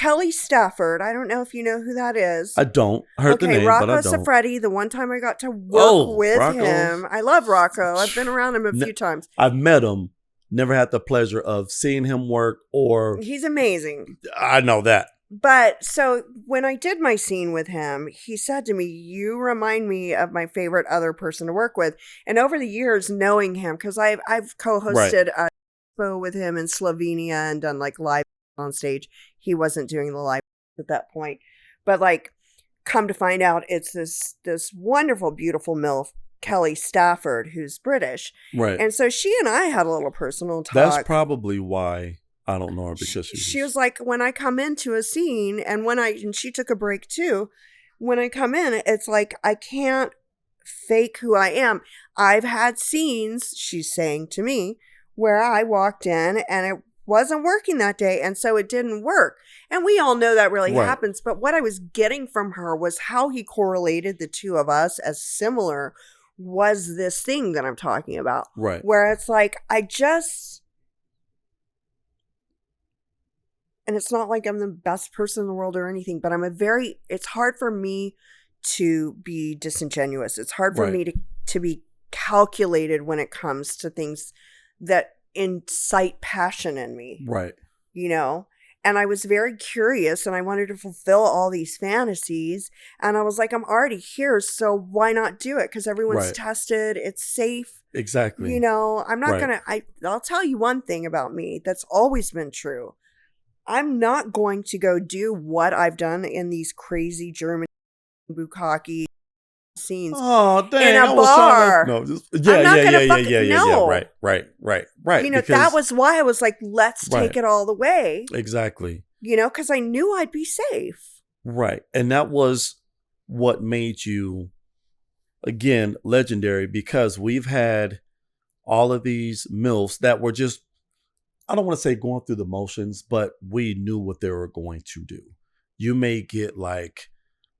Kelly Stafford. I don't know if you know who that is. I don't. I heard the name, Rocco but I don't. Siffredi, the one time I got to work with Rocco's. him. I love Rocco. I've been around him a few times. I've met him. Never had the pleasure of seeing him work or... He's amazing. I know that. But so when I did my scene with him, he said to me, you remind me of my favorite other person to work with. And over the years, knowing him, because I've co-hosted a show with him in Slovenia and done like live on stage. He wasn't doing the live at that point. But like, come to find out, it's this wonderful, beautiful MILF, Kelly Stafford, who's British. Right. And so she and I had a little personal talk. That's probably why I don't know her, because she was like, when I come into a scene and and she took a break too, when I come in, it's like, I can't fake who I am. I've had scenes, she's saying to me, where I walked in and it wasn't working that day. And so it didn't work. And we all know that really happens. But what I was getting from her was how he correlated the two of us as similar was this thing that I'm talking about. Right. Where it's like, and it's not like I'm the best person in the world or anything, but it's hard for me to be disingenuous. It's hard for me to be calculated when it comes to things that incite passion in me. Right. You know? And I was very curious and I wanted to fulfill all these fantasies. And I was like, I'm already here, so why not do it? Because everyone's tested. It's safe. Exactly. You know, I'm not going to, I'll tell you one thing about me that's always been true. I'm not going to go do what I've done in these crazy German bukkake scenes. Oh, dang. In a I was bar. Trying to, Right. You know, that was why I was like, let's take it all the way. Exactly. You know, because I knew I'd be safe. Right. And that was what made you, again, legendary, because we've had all of these MILFs that were just, I don't want to say going through the motions, but we knew what they were going to do. You may get like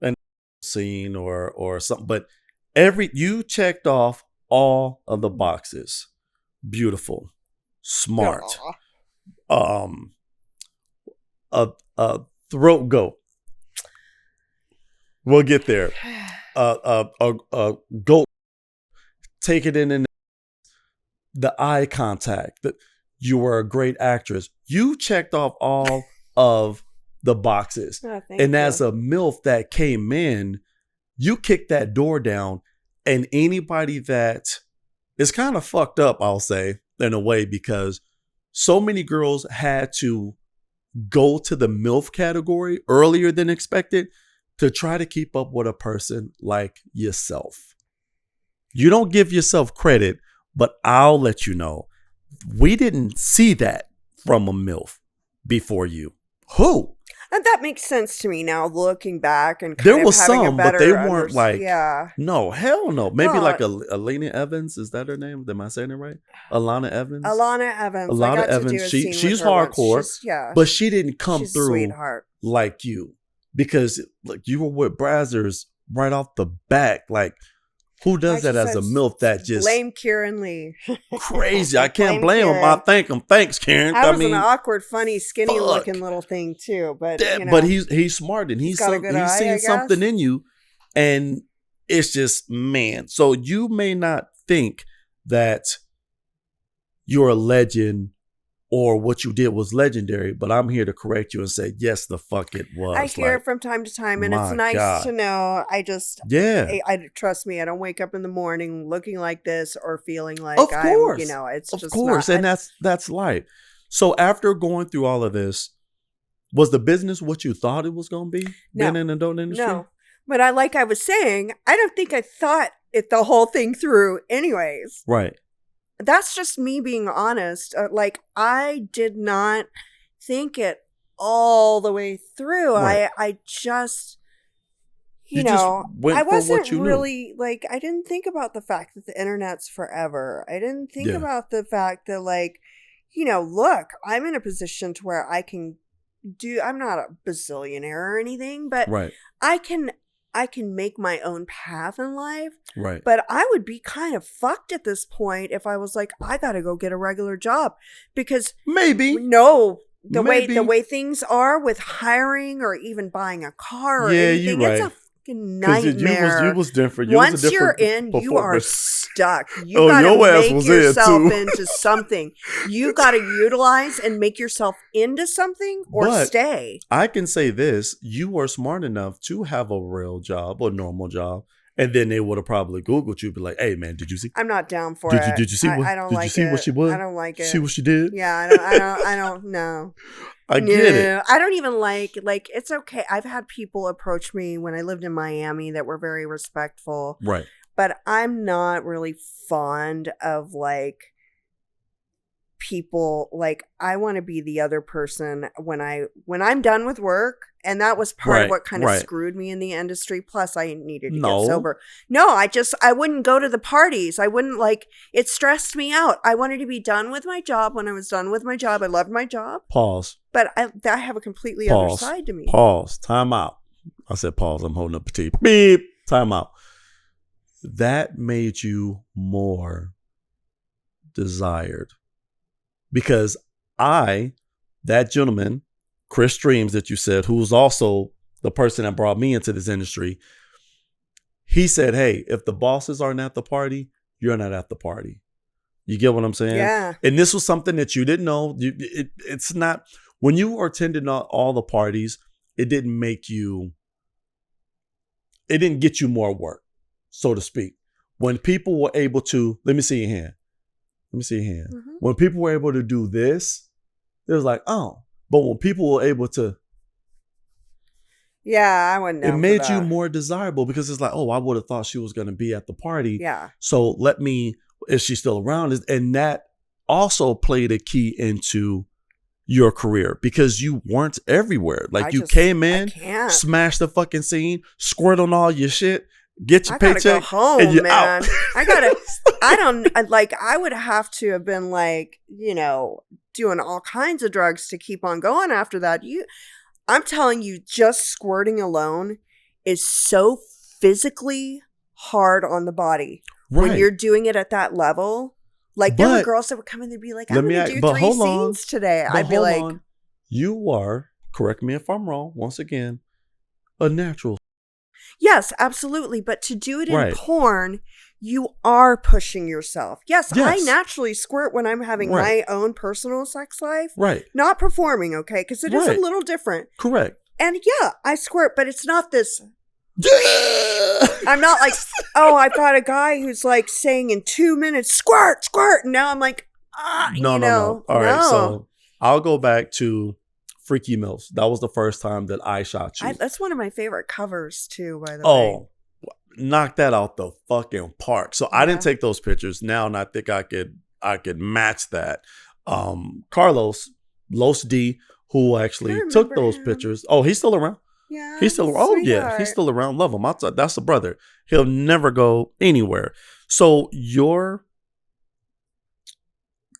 an scene or something, but you checked off all of the boxes. Beautiful, smart, a throat goat. We'll get there. A goat. Take it in the eye contact. You were a great actress. You checked off all of the boxes. Oh, and as a MILF that came in, you kicked that door down. And anybody that is kind of fucked up, I'll say, in a way, because so many girls had to go to the MILF category earlier than expected to try to keep up with a person like yourself. You don't give yourself credit, but I'll let you know. We didn't see that from a MILF before you. Who? And that makes sense to me now, looking back and there was some, but they weren't like, yeah. No, hell no. Maybe like Alana Evans. Is that her name? Am I saying it right? Alana Evans. Alana Evans. She's hardcore. But she didn't come through sweetheart. Like you, because like you were with Brazzers right off the back. Like, who does that as a MILF that just... Blame Kieran Lee. Crazy. I can't blame him. I thank him. Thanks, Kieran. I mean, an awkward, funny, skinny looking little thing too. But you know, but he's smart and he's seen something in you. And it's just, man. So you may not think that you're a legend or what you did was legendary, but I'm here to correct you and say, yes, the fuck it was. I hear it from time to time, and it's nice to know. I trust me, I don't wake up in the morning looking like this or feeling like it's just of course, and that's life. So after going through all of this, was the business what you thought it was going to be? No. Being in the adult industry? No, but like I was saying, I don't think I thought the whole thing through anyways. Right. That's just me being honest. Like, I did not think it all the way through. Right. I just, I wasn't really, like, I didn't think about the fact that the internet's forever. I didn't think about the fact that, like, look, I'm in a position to where I can I'm not a bazillionaire or anything, but I can make my own path in life. Right. But I would be kind of fucked at this point if I was like, I got to go get a regular job because maybe. No, the way things are with hiring or even buying a car or anything, you're right. It's a fucking nightmare. You was different. Once you're in, you are stuck. You gotta make yourself into something. You gotta utilize and make yourself into something or stay. I can say this: you were smart enough to have a real job or normal job. And then they would have probably Googled you, be like, "Hey, man, did you see? I'm not down for it. Did you see what? I don't did like you see it. what she was? I don't like it. See what she did? Yeah, I don't know. I get it. I don't even like. It's okay. I've had people approach me when I lived in Miami that were very respectful, right? But I'm not really fond of people. I want to be the other person when I'm done with work. And that was part of what kind of screwed me in the industry. Plus, I needed to get sober. No, I wouldn't go to the parties. I wouldn't it stressed me out. I wanted to be done with my job. When I was done with my job, I loved my job. Pause. But I have a completely other side to me. Pause. Time out. I said pause. I'm holding up a T. Beep. Time out. That made you more desired. Because that gentleman, Chris Streams that you said, who was also the person that brought me into this industry, he said, hey, if the bosses aren't at the party, you're not at the party. You get what I'm saying? Yeah. And this was something that you didn't know. It's not, when you were attending all the parties, it didn't get you more work, so to speak. When people were able to, let me see your hand. Mm-hmm. When people were able to do this, it was like, oh. But when people were able to, I wouldn't know. It made you more desirable because it's like, oh, I would have thought she was going to be at the party. Yeah. So is she still around? And that also played a key into your career because you weren't everywhere. You came in, smashed the fucking scene, squirt on all your shit, get your paycheck. I gotta go home, and you're man. out. I would have to have been doing all kinds of drugs to keep on going after that. I'm telling you, just squirting alone is so physically hard on the body. Right. When you're doing it at that level. There were girls that would come in, they'd be like, I'm going to do 3 scenes today. I'd be like, you are, correct me if I'm wrong, once again, a natural. Yes, absolutely. But to do it in porn, you are pushing yourself. Yes, I naturally squirt when I'm having my own personal sex life. Right. Not performing, okay? Because it is a little different. Correct. And I squirt, but it's not this. I'm not I've got a guy who's saying in 2 minutes, squirt, squirt. And now I'm like, No. All right. So I'll go back to Freaky MILFs. That was the first time that I shot you. That's one of my favorite covers too, by the way. Oh, knock that out the fucking park. So I didn't take those pictures now, and I think I could match that. Carlos, Los D, who actually took those pictures. Oh, he's still around. Yeah. He's still around. Oh, yeah. He's still around. Love him. That's a brother. He'll never go anywhere. So your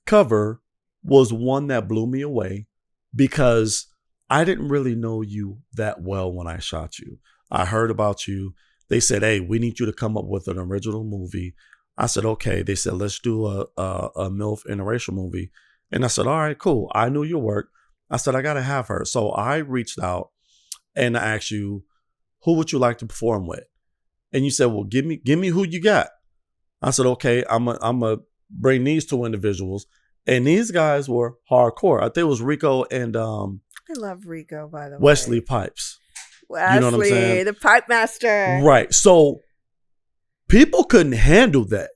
cover was one that blew me away because I didn't really know you that well when I shot you. I heard about you. They said, hey, we need you to come up with an original movie. I said, okay. They said, let's do a MILF interracial movie. And I said, all right, cool. I knew your work. I said, I got to have her. So I reached out and I asked you, who would you like to perform with? And you said, well, give me who you got. I said, okay, I'm a bring these 2 individuals. And these guys were hardcore. I think it was Rico and I love Rico, by the way. Wesley Pipes. Wesley, you know what I'm saying? The pipe master. Right. So people couldn't handle that.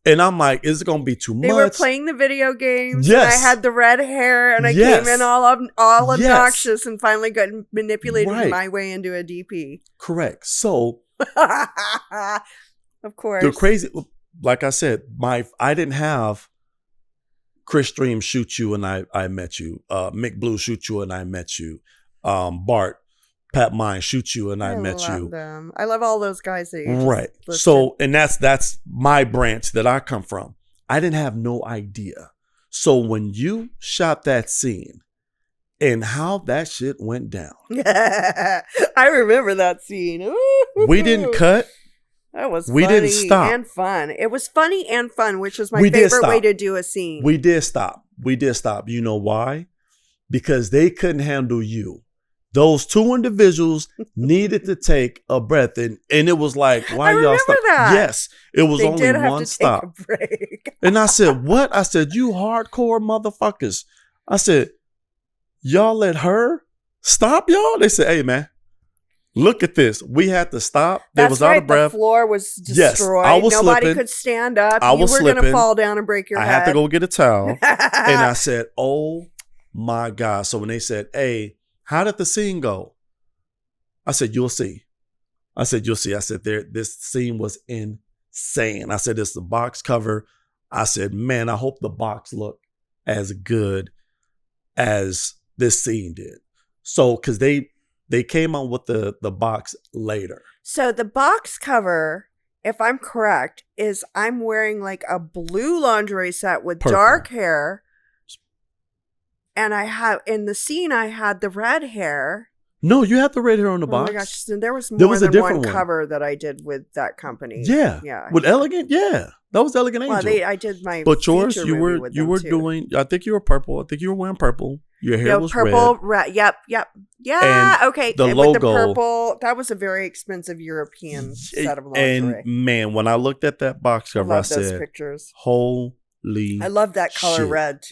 And I'm like, is it going to be too much? They were playing the video games. Yes. And I had the red hair and I came in all obnoxious and finally got manipulated my way into a DP. Correct. So. Of course. The crazy, like I said, I didn't have Chris Stream shoot you and I met you. Mick Blue shoot you and I met you. Bart, Pat Mine shoot you and I met you. I love them. I love all those guys that you right. So, and that's my branch that I come from. I didn't have no idea. So when you shot that scene and how that shit went down. I remember that scene. We didn't cut. That was we funny didn't stop. And fun. It was funny and fun, which is my favorite way to do a scene. We did stop. You know why? because they couldn't handle you. Those two individuals needed to take a breath, and it was like, why y'all stop? That. Yes, it was they only did have one to stop. Take a break. And I said, what? I said, you hardcore motherfuckers. I said, y'all let her stop y'all? They said, hey man, look at this. We had to stop. They was out of breath. The floor was destroyed. Yes, I was Nobody slipping. could stand up. I was you were going to fall down and break your head. I had to go get a towel. And I said, oh my God. So when they said, hey, how did the scene go? I said, you'll see. I said, you'll see. I said, this scene was insane. I said, it's the box cover. I said, man, I hope the box looked as good as this scene did. So, because they came on with the box later. So the box cover, if I'm correct, is I'm wearing like a blue lingerie set with purple. Dark hair. And I have, in the scene, I had the red hair. No, you had the red hair on the box. Oh my gosh, there was more than one cover that I did with that company. Yeah. With Elegant, yeah. That was Elegant Angel. Well, I did my But yours, you were doing, I think you were purple. I think you were wearing purple. Your hair was purple, red. Yep. Yeah, and okay. The logo. With the purple, that was a very expensive European set of lingerie. And man, when I looked at that box cover, I said, those pictures. Holy I love that color shit. Red, too.